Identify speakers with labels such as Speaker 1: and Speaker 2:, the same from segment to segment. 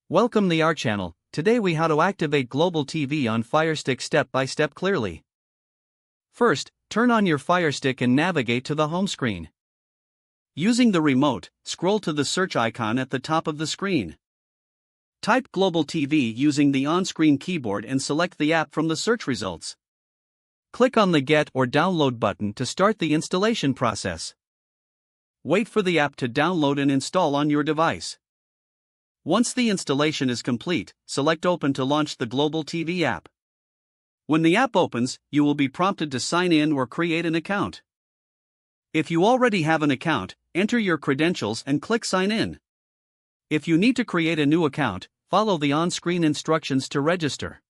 Speaker 1: Welcome to our channel. Today we how to activate global TV on Firestick step by step clearly. First, turn on your Firestick and navigate to the home screen. Using the remote, scroll to the search icon at the top of the screen. Type Global TV using the on-screen keyboard and select the app from the search results. Click on the Get or Download button to start the installation process. Wait for the app to download and install on your device. Once the installation is complete, select Open to launch the Global TV app. When the app opens, you will be prompted to sign in or create an account. If you already have an account, enter your credentials and click Sign In. If you need to create a new account, follow the on-screen instructions to register.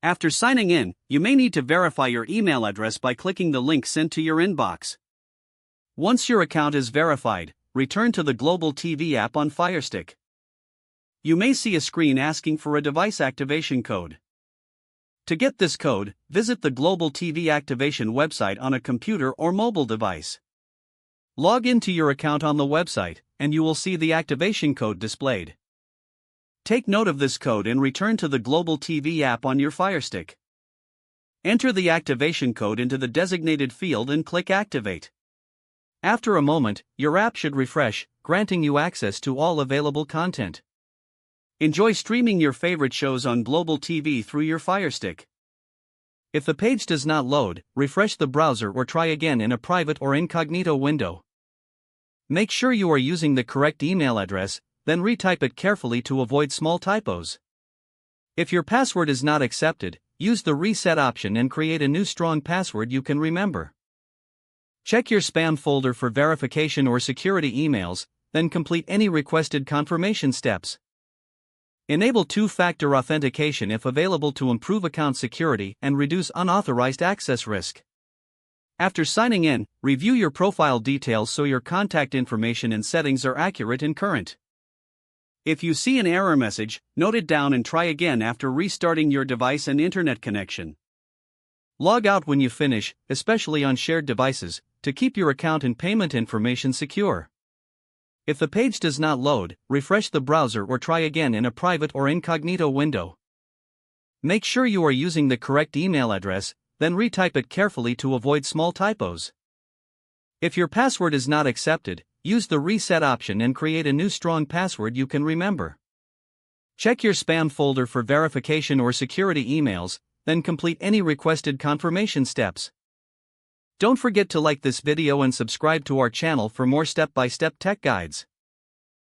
Speaker 1: After signing in, you may need to verify your email address by clicking the link sent to your inbox. Once your account is verified, return to the Global TV app on Firestick. You may see a screen asking for a device activation code. To get this code, visit the Global TV activation website on a computer or mobile device. Log into your account on the website, and you will see the activation code displayed. Take note of this code and return to the Global TV app on your Firestick. Enter the activation code into the designated field and click Activate. After a moment, your app should refresh, granting you access to all available content. Enjoy streaming your favorite shows on Global TV through your Firestick. If the page does not load, refresh the browser or try again in a private or incognito window. Make sure you are using the correct email address, then retype it carefully to avoid small typos. If your password is not accepted, use the reset option and create a new strong password you can remember. Check your spam folder for verification or security emails, then complete any requested confirmation steps. Enable two-factor authentication if available to improve account security and reduce unauthorized access risk. After signing in, review your profile details so your contact information and settings are accurate and current. If you see an error message, note it down and try again after restarting your device and internet connection. Log out when you finish, especially on shared devices, to keep your account and payment information secure. If the page does not load, refresh the browser or try again in a private or incognito window. Make sure you are using the correct email address, then retype it carefully to avoid small typos. If your password is not accepted, use the reset option and create a new strong password you can remember. Check your spam folder for verification or security emails, then complete any requested confirmation steps. Don't forget to like this video and subscribe to our channel for more step-by-step tech guides.